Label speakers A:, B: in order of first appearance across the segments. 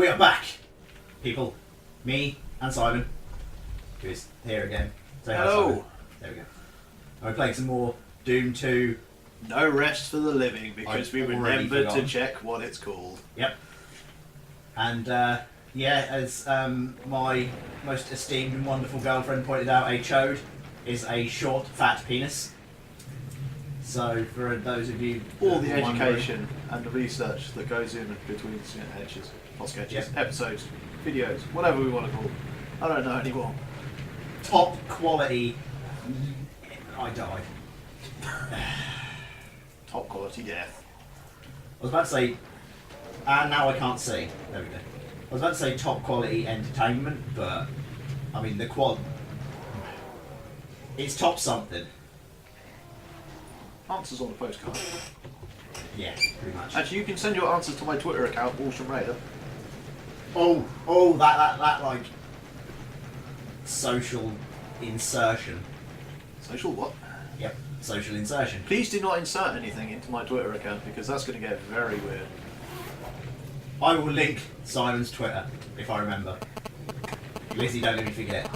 A: We are back, people. Me and Simon, who is here again. Say hi,
B: Hello.
A: Simon. There we go. We're playing some more Doom 2.
B: No rest for the living because we
A: already
B: remembered to
A: forgotten.
B: check what it's called.
A: Yep. And yeah, as my most esteemed and wonderful girlfriend pointed out, a chode is a short, fat penis. So for those of you,
B: All the
A: wondering-
B: education and the research that goes in between sketches, not sketches,
A: Yep.
B: episodes, videos, whatever we want to call it. I don't know anymore.
A: top quality. I died.
B: Top quality death.
A: I was about to say, and now I can't see. There we go. I was about to say top quality entertainment, but I mean the quad. It's top something.
B: Answers on the postcard.
A: Yeah, pretty much.
B: Actually, you can send your answers to my Twitter account, Walsham Raider.
A: Oh, that like social insertion.
B: Social what?
A: Yep, social insertion.
B: Please do not insert anything into my Twitter account because that's going to get very weird.
A: I will link Simon's Twitter if I remember. Lizzie, don't let me forget.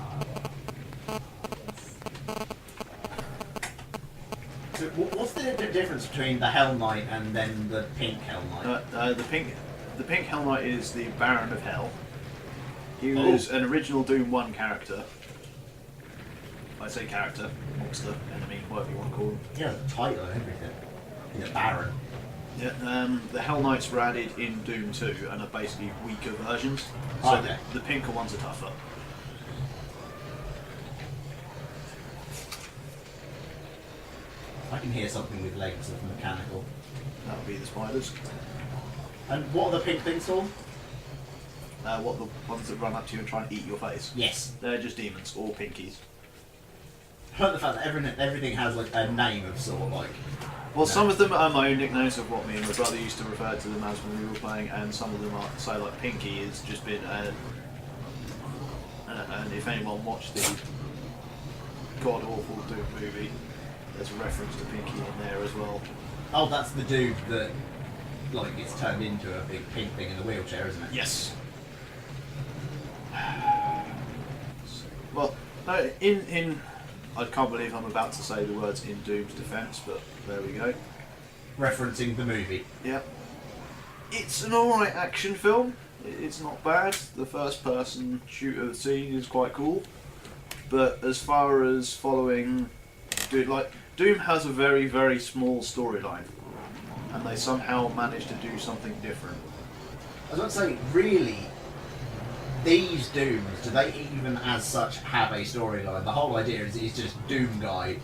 A: So, what's the difference between the Hell Knight and then the pink Hell Knight?
B: The pink Hell Knight is the Baron of Hell. He was an original Doom 1 character. I say character, monster, enemy, whatever you want to call him.
A: Yeah, the title and everything. The Baron.
B: Yeah, the Hell Knights were added in Doom 2 and are basically weaker versions. So
A: Okay.
B: the pinker ones are tougher.
A: I can hear something with legs of mechanical.
B: That would be the spiders.
A: And what are the pink things called?
B: What the ones that run up to you and try and eat your face?
A: Yes.
B: They're just demons, or pinkies.
A: I like the fact that everything has like a name of sort, like.
B: Well, some of them are my own nicknames of what me and my brother used to refer to them as when we were playing, and some of them are, so like Pinky has just been, and if anyone watched the god awful Doom movie, there's a reference to Pinky in there as well.
A: Oh, that's the dude that, like, gets turned into a big pink thing in the wheelchair, isn't it?
B: Yes. Well, no, in I can't believe I'm about to say the words in Doom's defence, but there we go.
A: Referencing the movie.
B: Yeah. It's an alright action film. It's not bad. The first person shooter scene is quite cool. But as far as following Doom has a very, very small storyline. And they somehow managed to do something different.
A: I was about to say, really, these Dooms, do they even as such have a storyline? The whole idea is it's just Doom guy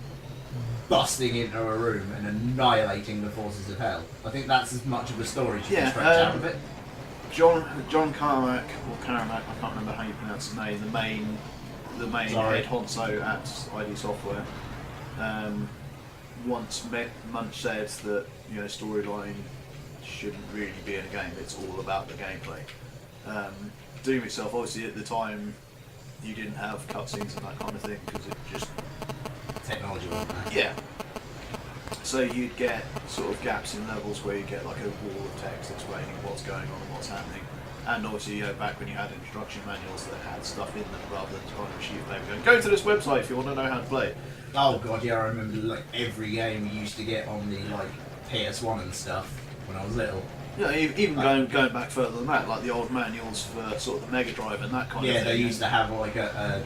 A: busting into a room and annihilating the forces of hell. I think that's as much of a story as you can stretch out of it.
B: John Carmack, or Carmack, I can't remember how you pronounce his name, the main
A: Sorry.
B: head honso at ID Software, once Munch said that storyline shouldn't really be in a game. It's all about the gameplay. Doom itself, obviously at the time, you didn't have cutscenes and that kind of thing because it just
A: Technology wasn't there.
B: yeah. So you'd get sort of gaps in levels where you get like a wall of text explaining what's going on and what's happening. And obviously, back when you had instruction manuals that had stuff in them rather than kind of a sheet of paper going, go to this website if you want to know how to play.
A: Oh god, yeah, I remember like every game we used to get on the like PS1 and stuff when I was little.
B: Yeah, even going back further than that, like the old manuals for sort of the Mega Drive and that kind of thing.
A: Yeah, they used to have like a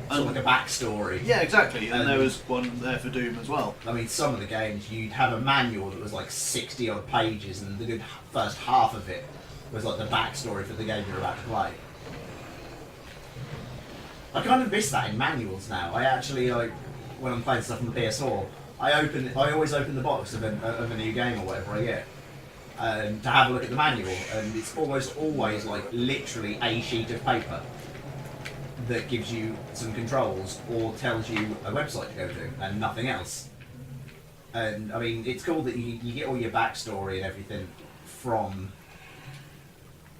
A: sort of like a backstory.
B: Yeah, exactly, and there was one there for Doom as well.
A: I mean, some of the games you'd have a manual that was like 60 odd pages, and the good first half of it was like the backstory for the game you're about to play. I kind of miss that in manuals now. I actually like when I'm playing stuff on the PS4, I always open the box of a new game or whatever I get. To have a look at the manual, and it's almost always like literally a sheet of paper that gives you some controls or tells you a website to go to and nothing else. And I mean, it's cool that you get all your backstory and everything from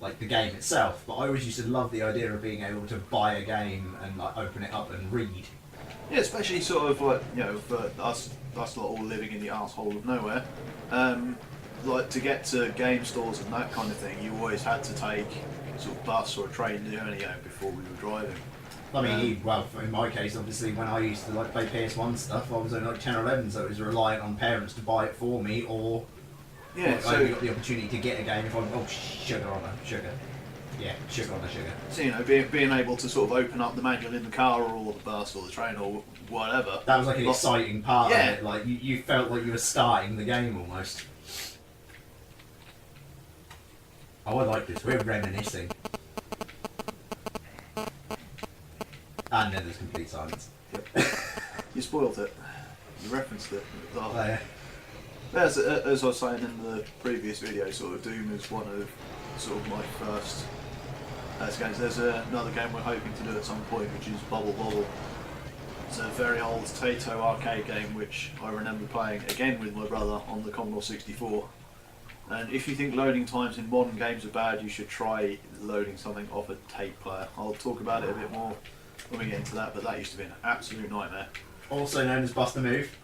A: like the game itself, but I always used to love the idea of being able to buy a game and like open it up and read.
B: Yeah, especially sort of like for us lot all living in the arsehole of nowhere. like to get to game stores and that kind of thing, you always had to take sort of bus or a train journey out before we were driving.
A: I mean, well, in my case, obviously, when I used to like play PS1 stuff, I was only like 10 or 11, so it was reliant on parents to buy it for me, or
B: Yeah,
A: like,
B: so
A: I only got the opportunity to get a game if I'm, oh, sugar on a sugar. Yeah, sugar on a sugar.
B: so, you know, being able to sort of open up the manual in the car or the bus or the train or whatever.
A: That was like an exciting part
B: yeah.
A: of it, like you felt like you were starting the game almost. Oh, I like this, we're reminiscing. And then there's complete silence.
B: Yep. You spoiled it. You referenced it. Oh.
A: Yeah.
B: As I was saying in the previous video, sort of Doom is one of sort of my first games. There's another game we're hoping to do at some point, which is Bubble Bobble. It's a very old Taito arcade game, which I remember playing again with my brother on the Commodore 64. And if you think loading times in modern games are bad, you should try loading something off a tape player. I'll talk about it a bit more when we get into that, but that used to be an absolute nightmare.
A: Also known as Bust a Move,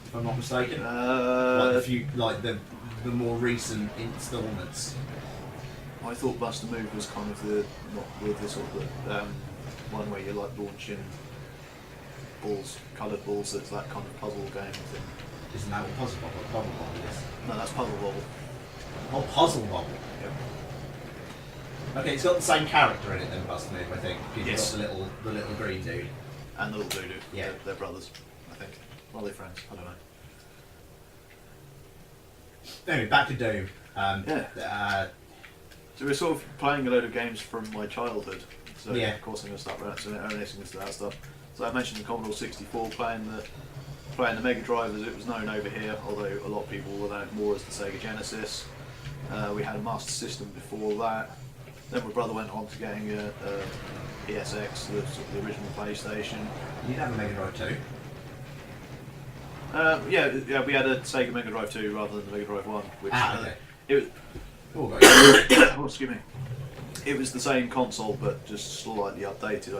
A: if I'm not mistaken. Like the more recent installments.
B: I thought Bust a Move was kind of the sort of one where you're like launching balls, coloured balls. That's that kind of puzzle game thing.
A: Isn't that what Puzzle Bobble is?
B: No, that's Puzzle Bobble.
A: Oh, Puzzle Bobble.
B: Yep.
A: Okay, it's got the same character in it than Bust a Move, I think. Because
B: Yes.
A: you've got the little green dude.
B: And the little Doodoo.
A: Yeah.
B: They're brothers, I think. Well, they're friends. I don't know.
A: Anyway, back to Doom.
B: So we're sort of playing a load of games from my childhood. So
A: Yeah.
B: of course I'm going to start reminiscing into that stuff. So I mentioned the Commodore 64, playing the Mega Drive as it was known over here, although a lot of people will know it more as the Sega Genesis. We had a Master System before that. Then my brother went on to getting a PSX, the original PlayStation.
A: You'd have a Mega Drive too.
B: Yeah, we had a Sega Mega Drive 2 rather than the Mega Drive 1, which
A: Okay.
B: it was.
A: Oh, guys.
B: Oh, excuse me. It was the same console, but just slightly updated.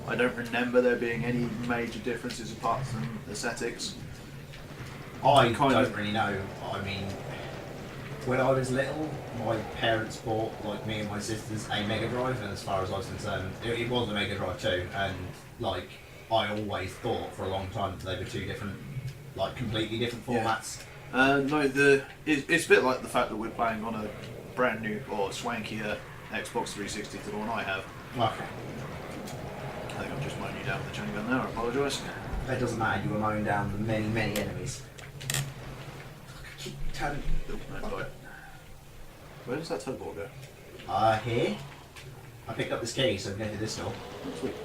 B: I don't remember there being any major differences apart from aesthetics.
A: I
B: Kind
A: don't
B: of.
A: really know. I mean, when I was little, my parents bought, like me and my sisters, a Mega Drive, and as far as I was concerned, it was a Mega Drive too. And like, I always thought for a long time that they were two different, like completely different formats.
B: No, it's a bit like the fact that we're playing on a brand new or swankier Xbox 360 to the one I have.
A: Okay.
B: I think I've just mown you down with the chain gun there. I apologise.
A: That doesn't matter. You were mowing down the many, many enemies. Keep turning.
B: No, sorry. Where does that tugboat go?
A: Here. I picked up this key, so I'm going to this door.
B: Oh, sweet.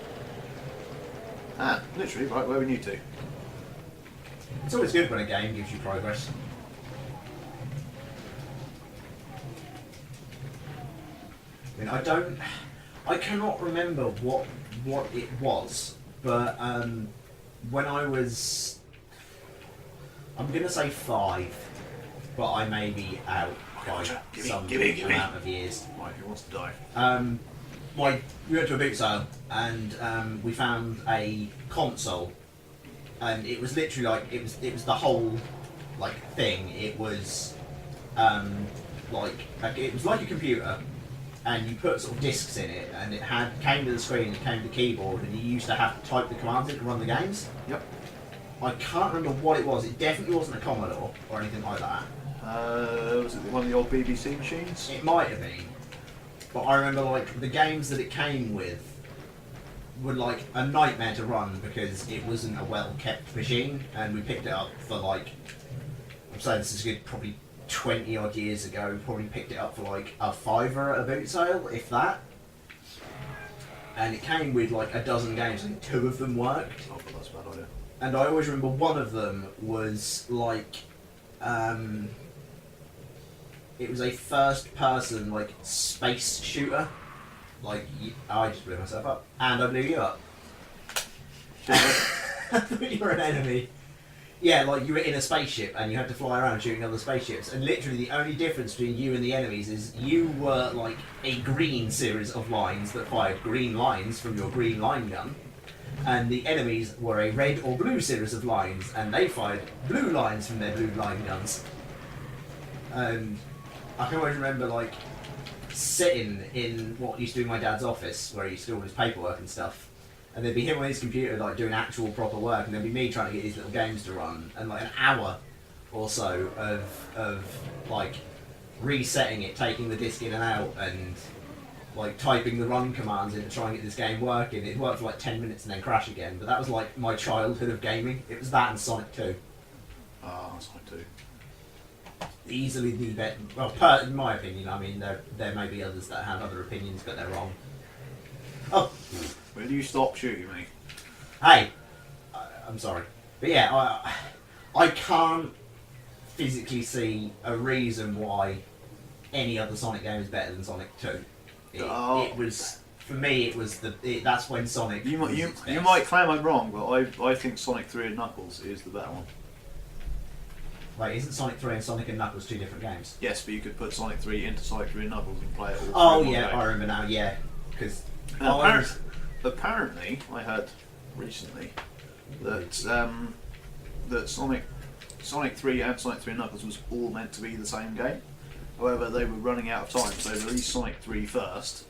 B: Ah, literally right where we need to.
A: It's always good when a game gives you progress. I mean, I cannot remember what it was, but when I was, I'm gonna say 5, but I may be out by some amount of years.
B: Right, who wants to die?
A: We went to a boot sale and we found a console, and it was literally like it was the whole like thing. It was it was like a computer, and you put sort of discs in it, and it came to the screen, it came to the keyboard, and you used to have to type the commands in to run the games.
B: Yep.
A: I can't remember what it was. It definitely wasn't a Commodore or anything like that.
B: Was it one of the old BBC machines?
A: It might have been, but I remember like the games that it came with were like a nightmare to run because it wasn't a well-kept machine, and we picked it up for like, I'm saying this is good, probably 20 odd years ago. We probably picked it up for like a £5 at a boot sale, if that. And it came with like a dozen games, and 2 of them worked.
B: Oh, but that's a bad idea.
A: And I always remember one of them was like, it was a first-person like space shooter. Like I just blew myself up, and I blew you up. I thought you were an enemy. Yeah, like you were in a spaceship and you had to fly around shooting other spaceships, and literally the only difference between you and the enemies is you were like a green series of lines that fired green lines from your green line gun, and the enemies were a red or blue series of lines and they fired blue lines from their blue line guns. And I can always remember like sitting in what used to be my dad's office where he used to do all his paperwork and stuff. And there'd be him on his computer like doing actual proper work, and there'd be me trying to get these little games to run, and like an hour or so of like resetting it, taking the disc in and out, and like typing the run commands in to try and get this game working. It worked for like 10 minutes and then crash again, but that was like my childhood of gaming. It was that and Sonic 2.
B: Ah, Sonic 2.
A: Easily the best, well, in my opinion. I mean, there may be others that have other opinions, but they're wrong. Oh,
B: Will you stop shooting me?
A: hey, I'm sorry. But yeah, I can't physically see a reason why any other Sonic game is better than Sonic 2. It was, for me, it was that's when Sonic
B: You
A: was
B: might
A: its best.
B: you might claim I'm wrong, but I think Sonic 3 and Knuckles is the better one.
A: Wait, isn't Sonic 3 and Sonic and Knuckles two different games?
B: Yes, but you could put Sonic 3 into Sonic 3 and Knuckles and play it all.
A: Oh
B: through in one
A: yeah,
B: go.
A: I remember now, yeah. Because
B: Apparently, I heard recently that that Sonic 3 and Sonic 3 and Knuckles was all meant to be the same game. However, they were running out of time, so they released Sonic 3 first,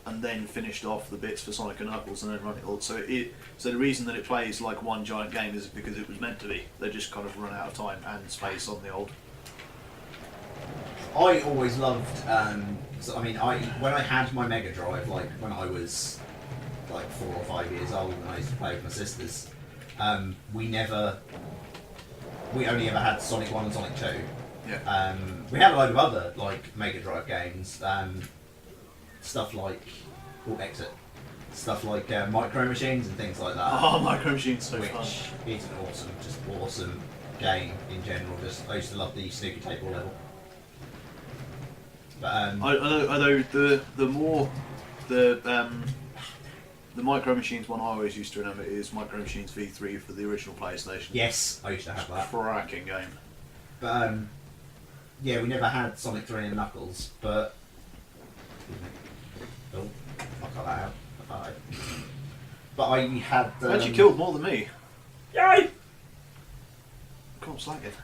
B: and then finished off the bits for Sonic and Knuckles, and then run it all. So the reason that it plays like one giant game is because it was meant to be. They just kind of run out of time and space on the old.
A: I always loved. So, I mean, when I had my Mega Drive, like when I was like 4 or 5 years old, and I used to play with my sisters, we only ever had Sonic 1 and Sonic 2.
B: Yeah.
A: We had a load of other like Mega Drive games, stuff like Exit, stuff like Micro Machines and things like that.
B: Oh, Micro Machines so
A: which
B: fun.
A: is an awesome game in general. I used to love the snooker table level. But
B: Although the Micro Machines one I always used to remember is Micro Machines V3 for the original PlayStation.
A: yes, I used to have that.
B: Cracking game.
A: But yeah, we never had Sonic 3 and Knuckles, but oh, I cut that out. I thought but I had.
B: You killed more than me.
A: Yay!
B: Come on, slack it.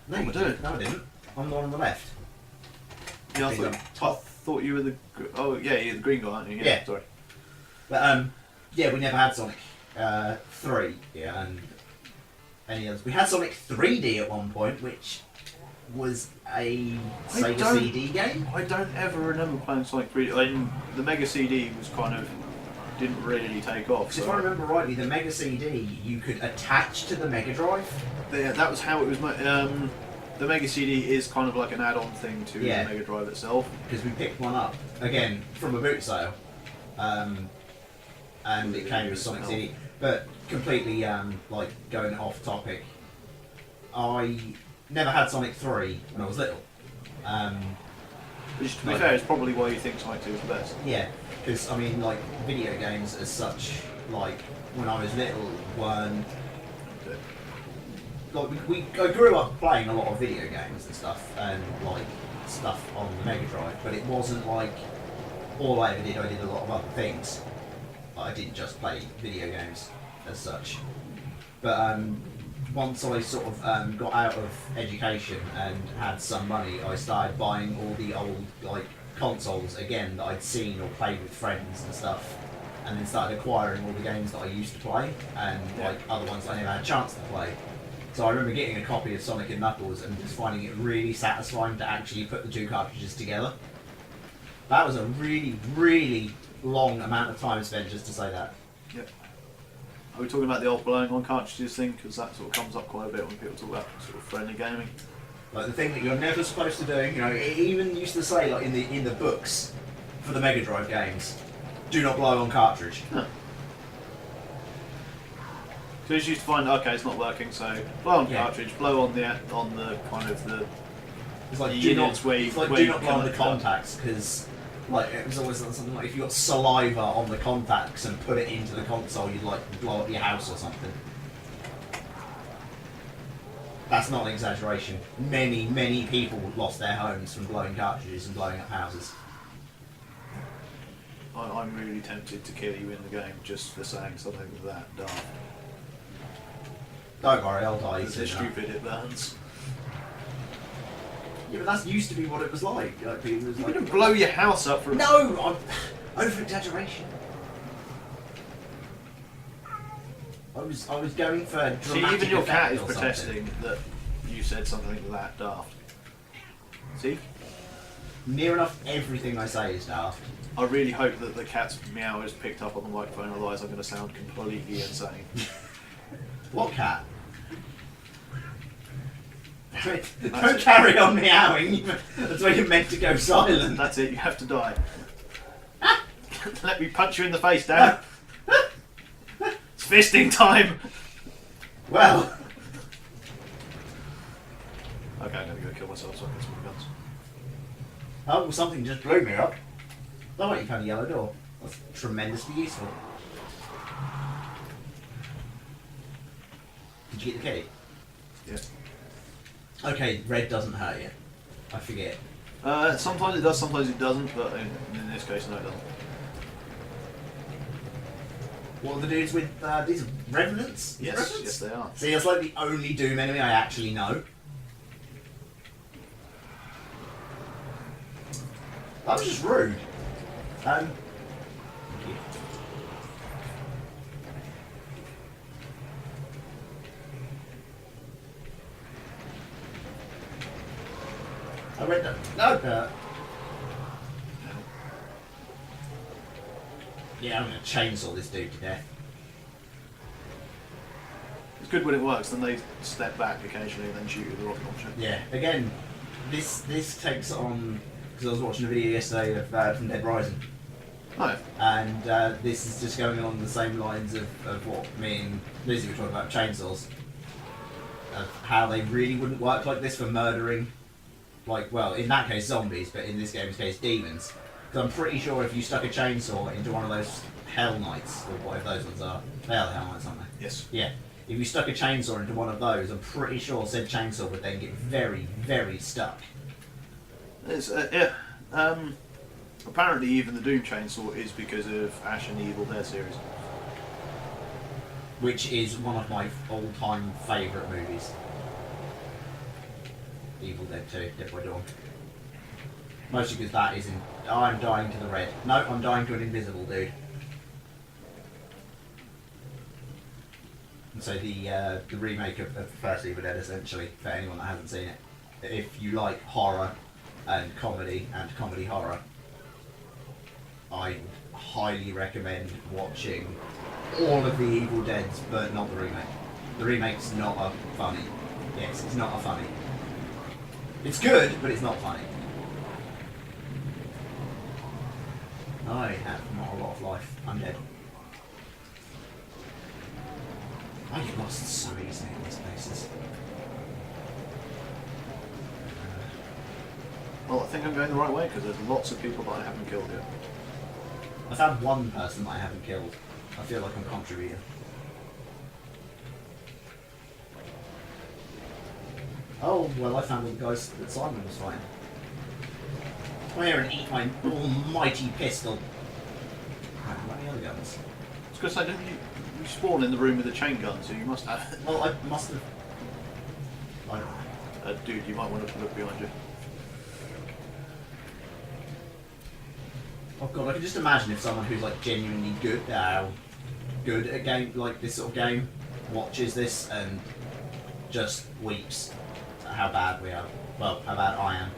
A: No,
B: What
A: you
B: am I doing?
A: didn't. No, I didn't. I'm the one on the left.
B: Yeah, I
A: Big
B: thought you were the. Oh yeah, you're the green guy, aren't you?
A: Yeah.
B: Sorry.
A: But yeah, we never had Sonic 3. Yeah, and any others. We had Sonic 3D at one point, which was a Sega CD game.
B: I don't ever remember playing Sonic 3D. I mean, the Mega CD was kind of didn't really take off.
A: Because if I remember rightly, the Mega CD you could attach to the Mega Drive.
B: Yeah, that was how it was. The Mega CD is kind of like an add-on thing to
A: Yeah.
B: the Mega Drive itself.
A: Because we picked one up again from a boot sale, and it came with Sonic CD. But completely like going off topic, I never had Sonic 3 when I was little.
B: Which, to be fair, is probably why you think Sonic 2 is the best.
A: Yeah, because I mean, like video games as such, like when I was little, weren't like I grew up playing a lot of video games and stuff, and like stuff on the Mega Drive, but it wasn't like all I ever did. I did a lot of other things. I didn't just play video games as such. But once I sort of got out of education and had some money, I started buying all the old like consoles again that I'd seen or played with friends and stuff, and then started acquiring all the games that I used to play and like other ones I never had a chance to play. So I remember getting a copy of Sonic and Knuckles and just finding it really satisfying to actually put the two cartridges together. That was a really, really long amount of time spent just to say that.
B: Yep. Are we talking about the old blowing on cartridges thing? Because that sort of comes up quite a bit when people talk about sort of friendly gaming.
A: Like the thing that you're never supposed to do, you know, it even used to say like in the books for the Mega Drive games, do not blow on cartridge.
B: Huh. So you used to find, okay, it's not working, so blow on cartridge, blow on the kind of the.
A: It's like
B: the
A: do not,
B: units where you,
A: it's like
B: where
A: do
B: you
A: not blow on the
B: connect up.
A: contacts because like it was always something like if you got saliva on the contacts and put it into the console, you'd like blow up your house or something. That's not an exaggeration. Many, many people lost their homes from blowing cartridges and blowing up houses.
B: I'm really tempted to kill you in the game just for saying something that daft.
A: Don't worry, I'll die
B: It's so
A: soon enough.
B: stupid it burns.
A: Yeah, but that's used to be what it was like. People was
B: You
A: like,
B: wouldn't blow your house up for...
A: No! Over exaggeration. I was going for dramatic.
B: See, even your cat is
A: effect or
B: protesting that you said something that daft. See?
A: Near enough everything I say is daft.
B: I really hope that the cat's meow is picked up on the microphone, otherwise I'm going to sound completely insane.
A: What cat? Don't carry on meowing. That's why you're meant to go silent.
B: That's it, you have to die. Let me punch you in the face, Dan. It's fisting time.
A: Well.
B: Okay, I'm going to go kill myself so I can get some guns.
A: Oh, well, something just blew me up. Oh, wait, you found a yellow door. That's tremendously useful. Did you get the key?
B: Yeah.
A: Okay, red doesn't hurt you. I forget.
B: Sometimes it does, sometimes it doesn't, but in this case, no, it doesn't.
A: What are the dudes with these revenants?
B: Yes,
A: Revenants?
B: yes, they are.
A: See, that's like the only Doom enemy I actually know. That was just rude. Thank you. I read that. No, yeah, I'm gonna chainsaw this dude to death.
B: It's good when it works, then they step back occasionally and then shoot you with a rocket launcher.
A: Yeah, again, this takes on, because I was watching a video yesterday of from Dead Rising.
B: Oh.
A: And this is just going along the same lines of what me and Lizzie were talking about, chainsaws. Of how they really wouldn't work like this for murdering, like, well, in that case zombies, but in this game's case demons. Because I'm pretty sure if you stuck a chainsaw into one of those Hell Knights, or whatever those ones are, they are the Hell Knights, aren't they?
B: Yes.
A: Yeah. If you stuck a chainsaw into one of those, I'm pretty sure said chainsaw would then get very, very stuck.
B: It's, yeah. Apparently even the Doom chainsaw is because of Ash and the Evil Dead series.
A: Which is one of my all-time favourite movies. Evil Dead 2, Dead by Dawn. Mostly because that is in... Oh, I'm dying to the red. No, I'm dying to an invisible dude. And so the remake of the first Evil Dead, essentially, for anyone that hasn't seen it, if you like horror and comedy horror, I highly recommend watching all of the Evil Deads, but not the remake. The remake's not a funny. Yes, it's not a funny. It's good, but it's not funny. I have not a lot of life. I'm dead. I get lost so easily in these places.
B: Well, I think I'm going the right way because there's lots of people that I haven't killed yet.
A: I found one person that I haven't killed. I feel like I'm contributing. Oh, well, I found all the guys that Simon was fighting. Come here and eat my almighty pistol. Right, how many other guns?
B: I was going to say, didn't you spawn in the room with the chain gun, so you must have...
A: Well, I must have... I don't know.
B: Dude, you might want to look behind you.
A: Oh god, I can just imagine if someone who's like genuinely good at a game like this sort of game watches this and just weeps at how bad we are. Well, how bad I am.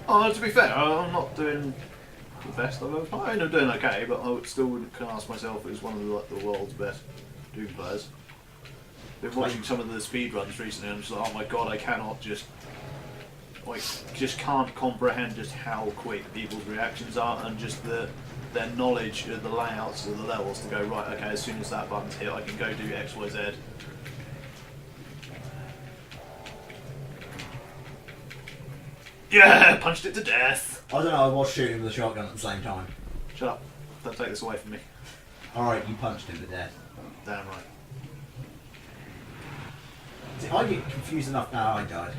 B: Oh, to be fair, I'm not doing the best I've ever played. I'm doing okay, but I still wouldn't class myself as one of the world's best Doom players. Been watching some of the speedruns recently and I'm just like, oh my god, I cannot just... Like, just can't comprehend just how quick people's reactions are and just their knowledge of the layouts of the levels to go, right, okay, as soon as that button's hit, I can go do X, Y, Z. Yeah, punched it to death.
A: I don't know, I was shooting with a shotgun at the same time.
B: Shut up. Don't take this away from me.
A: Alright, you punched him to death.
B: Damn right.
A: See, I get confused enough now I died.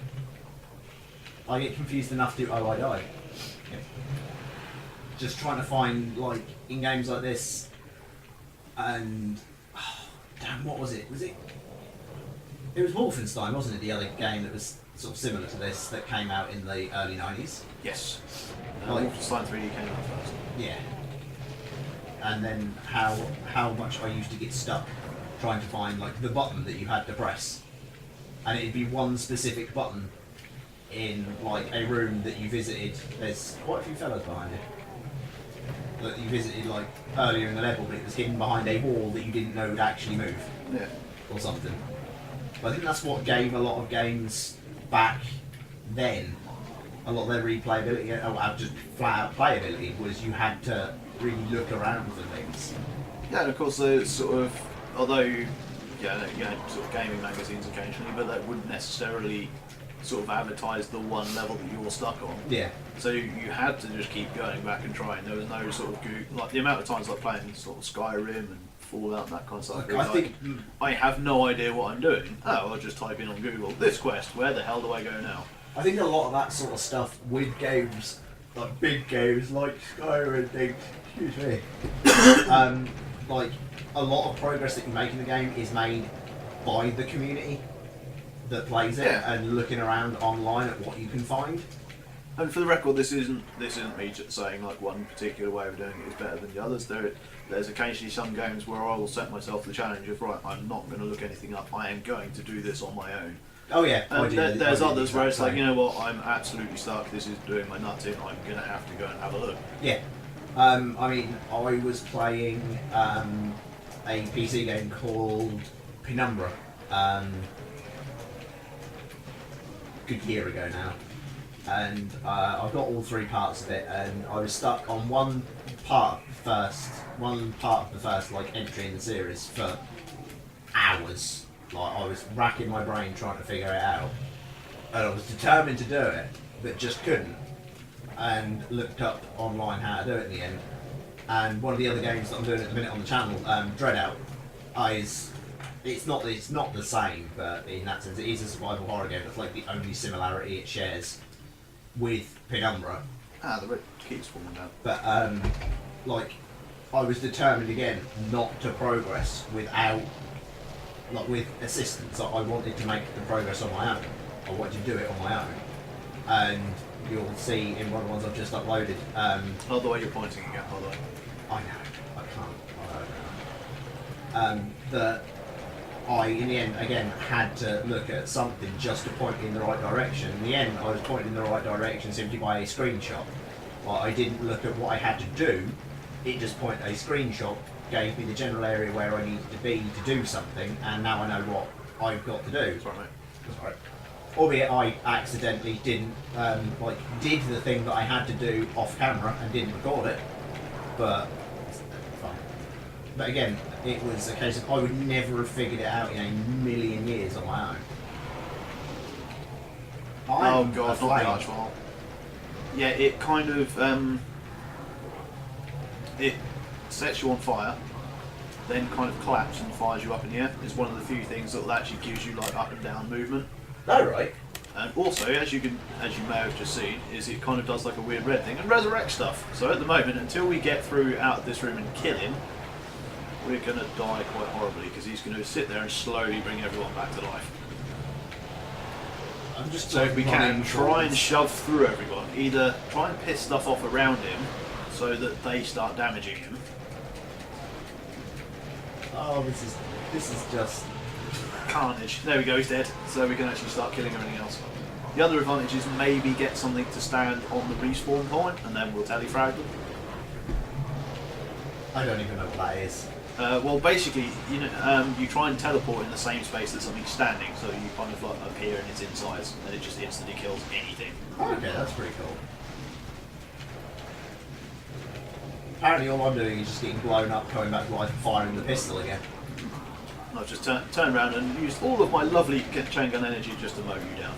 A: I get confused enough to, oh, I died. Yep. Just trying to find, like, in games like this, and, oh, damn, what was it? Was it? It was Wolfenstein, wasn't it? The other game that was sort of similar to this that came out in the early 90s.
B: Yes.
A: Like-
B: Wolfenstein 3D came out first.
A: Yeah. And then how much I used to get stuck trying to find like the button that you had to press, and it'd be one specific button in like a room that you visited. There's quite a few fellas behind you that you visited like earlier in the level, but it was hidden behind a wall that you didn't know would actually move
B: Yeah.
A: or something. But I think that's what gave a lot of games back then a lot of their replayability, or just flat out playability, was you had to really look around for things.
B: Yeah, and of course, there's sort of, although you had sort of gaming magazines occasionally, but that wouldn't necessarily sort of advertise the one level that you were stuck on.
A: Yeah.
B: So you had to just keep going back and trying. There was no sort of like the amount of times like playing sort of Skyrim and Fallout and that kind of stuff.
A: Look, I think
B: I have no idea what I'm doing. Oh, I'll just type in on Google this quest. Where the hell do I go now?
A: I think a lot of that sort of stuff with games, like big games like Skyrim, excuse me, like a lot of progress that you make in the game is made by the community that plays it,
B: Yeah.
A: and looking around online at what you can find.
B: And for the record, this isn't me just saying like one particular way of doing it is better than the others. There's occasionally some games where I will set myself the challenge of, right, I'm not going to look anything up. I am going to do this on my own.
A: Oh yeah,
B: And there's others where it's like, you
A: know.
B: know what, I'm absolutely stuck. This is doing my nuts in. I'm going to have to go and have a look.
A: Yeah. I mean, I was playing a PC game called Penumbra. Good year ago now, and I've got all three parts of it, and I was stuck on one part of the first like entry in the series for hours. Like I was racking my brain trying to figure it out, and I was determined to do it, but just couldn't. And looked up online how to do it in the end. And one of the other games that I'm doing at the minute on the channel, Dreadout, it's not the same, but in that sense it is a survival horror game. That's like the only similarity it shares with Penumbra.
B: The red keeps falling down.
A: But like I was determined again not to progress without, like with assistance. I wanted to make the progress on my own. I wanted to do it on my own. And you'll see in one of the ones I've just uploaded.
B: Not the way you're pointing again, by the way.
A: I know, I can't. I don't know. That I, in the end, again, had to look at something just to point in the right direction. In the end, I was pointing in the right direction simply by a screenshot. Like, I didn't look at what I had to do. It just pointed a screenshot, gave me the general area where I needed to be to do something, and now I know what I've got to do.
B: Sorry, mate.
A: That's right. Albeit I accidentally didn't, did the thing that I had to do off camera and didn't record it. But it's fine. But again, it was a case of I would never have figured it out in a million years on my own.
B: Oh
A: I'm
B: god, not the
A: afraid-
B: Archvile. Yeah, it kind of it sets you on fire, then kind of collapses and fires you up in the air. It's one of the few things that actually gives you like up and down movement.
A: Oh right.
B: And also, as you may have just seen, is it kind of does like a weird red thing and resurrects stuff. So at the moment, until we get through out of this room and kill him, we're going to die quite horribly because he's going to sit there and slowly bring everyone back to life.
A: I'm just
B: So if we can
A: running
B: try and
A: towards-
B: shove through everyone, either try and piss stuff off around him so that they start damaging him.
A: Oh, this is just.
B: Carnage. There we go, he's dead. So we can actually start killing everything else. The other advantage is maybe get something to stand on the respawn point and then we'll telefrag them.
A: I don't even know what that is.
B: Well, basically, you try and teleport in the same space that something's standing, so you kind of like appear in its insides, and it just instantly kills anything.
A: Okay, that's pretty cool. Apparently all I'm doing is just getting blown up, coming back to life and firing the pistol again.
B: I've just turned around and used all of my lovely chain gun energy just to mow you down.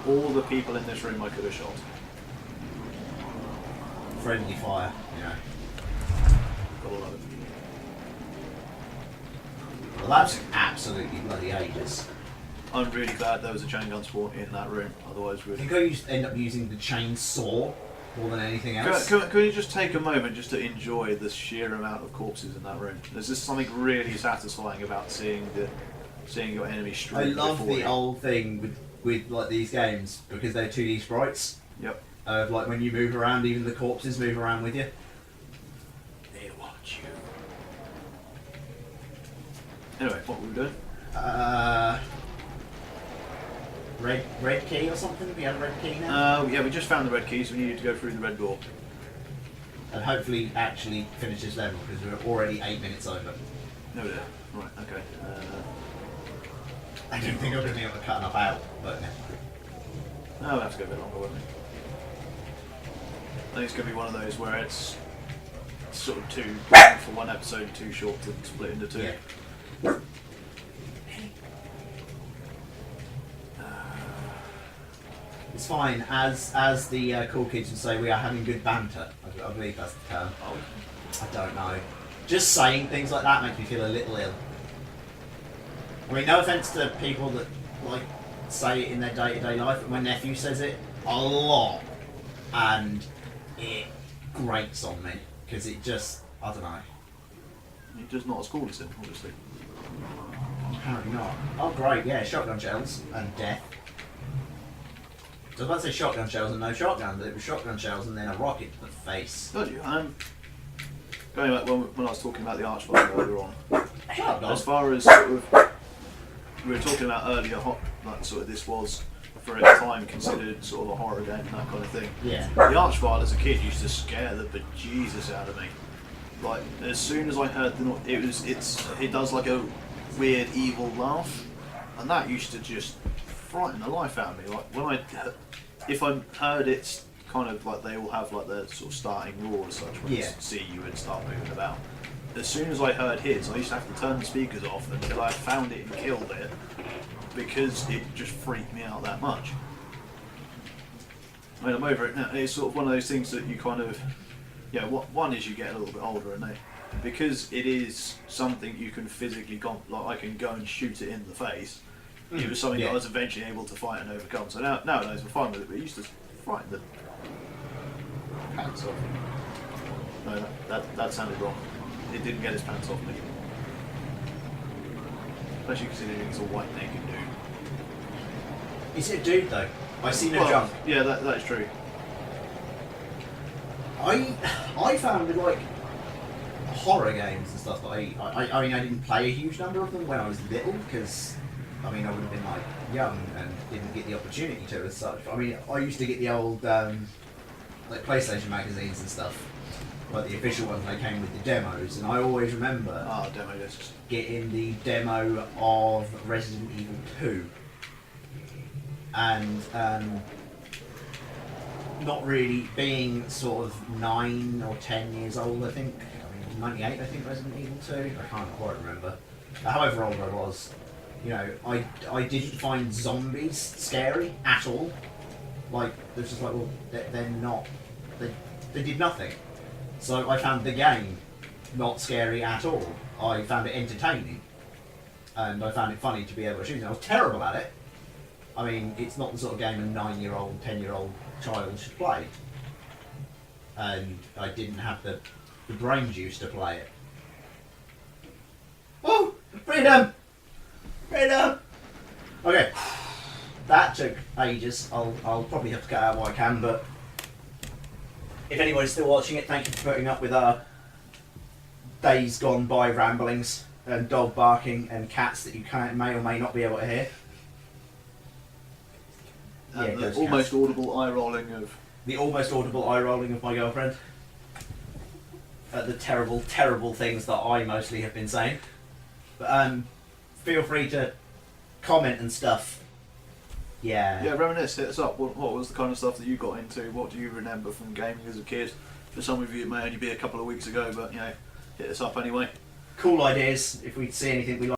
B: All the people in this room I could have shot.
A: Friendly fire, you know.
B: Got all of it.
A: Well, that's absolutely bloody ages.
B: I'm really glad there was a chain gun spawn in that room, otherwise
A: I
B: we'd...
A: think I end up using the chainsaw more than anything else.
B: Can you just take a moment just to enjoy the sheer amount of corpses in that room? There's just something really satisfying about seeing your enemy
A: I
B: stream
A: love
B: before
A: the
B: you.
A: old thing with with like these games because they're 2D sprites.
B: Yep.
A: Like when you move around, even the corpses move around with you. They watch you.
B: Anyway, what were we doing?
A: Red key or something? We have a red key now?
B: Yeah, we just found the red keys. We needed to go through the red door.
A: And hopefully actually finish this level because we're already 8 minutes over.
B: No, there. Right, okay.
A: I don't think I'm going to be able to cut enough out, but never mind.
B: No, we'll have to go a bit longer, won't we? I think it's going to be one of those where it's sort of too long for one episode and too short to split into two.
A: Yeah. It's fine, as the cool kids would say, we are having good banter. I believe that's the term.
B: Oh.
A: I don't know. Just saying things like that makes me feel a little ill. I mean, no offence to people that like say it in their day-to-day life, but my nephew says it a lot, and it grates on me because it just, I don't know.
B: You're just not as cool as him, obviously.
A: Apparently not. Oh great, yeah, shotgun shells and death. So I was about to say shotgun shells and no shotgun, but it was shotgun shells and then a rocket to the face.
B: Told you. Going back when I was talking about the Archfighter earlier on.
A: Shut up, dog.
B: As far as sort of, we were talking about earlier, like sort of this was for its time considered sort of a horror game and that kind of thing.
A: Yeah.
B: The Archfighter as a kid used to scare the bejesus out of me. Like as soon as I heard the noise, it does like a weird evil laugh, and that used to just frighten the life out of me. Like when if I heard it's kind of like they all have like their sort of starting roar as such when they see you and start moving about. As soon as I heard his, I used to have to turn the speakers off until I found it and killed it because it just freaked me out that much. I mean, I'm over it now. It's sort of one of those things that you kind of, yeah. One is you get a little bit older, and because it is something you can physically like I can go and shoot it in the face. It was something that I was eventually able to fight and overcome. So nowadays we're fine with it, but it used to frighten the pants off. No, that sounded wrong. It didn't get his pants off me. Especially considering he's a white naked dude.
A: Is it a dude though? I see no jump.
B: Yeah, that is true.
A: I found with like horror games and stuff that I mean I didn't play a huge number of them when I was little because I mean I would have been like young and didn't get the opportunity to as such. I mean I used to get the old like PlayStation magazines and stuff, like the official ones. They came with the demos, and I always remember
B: demo discs.
A: Getting the demo of Resident Evil 2, and not really being sort of 9 or 10 years old. I think 98. I think Resident Evil 2. I can't quite remember. However old I was, you know, I didn't find zombies scary at all. Like, it was just like, well, they're not, they did nothing. So I found the game not scary at all. I found it entertaining, and I found it funny to be able to shoot it. I was terrible at it. I mean, it's not the sort of game a 9-year-old, 10-year-old child should play. And I didn't have the brain juice to play it. Oh! Freedom! Freedom! Okay. That took ages. I'll probably have to cut out what I can, but if anybody's still watching it, thank you for putting up with our days gone by ramblings and dog barking and cats that you may or may not be able to hear.
B: And the almost audible eye rolling of...
A: The almost audible eye rolling of my girlfriend. At the terrible, terrible things that I mostly have been saying. But feel free to comment and stuff. Yeah.
B: Yeah, reminisce, hit us up. What was the kind of stuff that you got into? What do you remember from gaming as a kid? For some of you it may only be a couple of weeks ago, but you know, hit us up anyway.
A: Cool ideas if we see anything we like.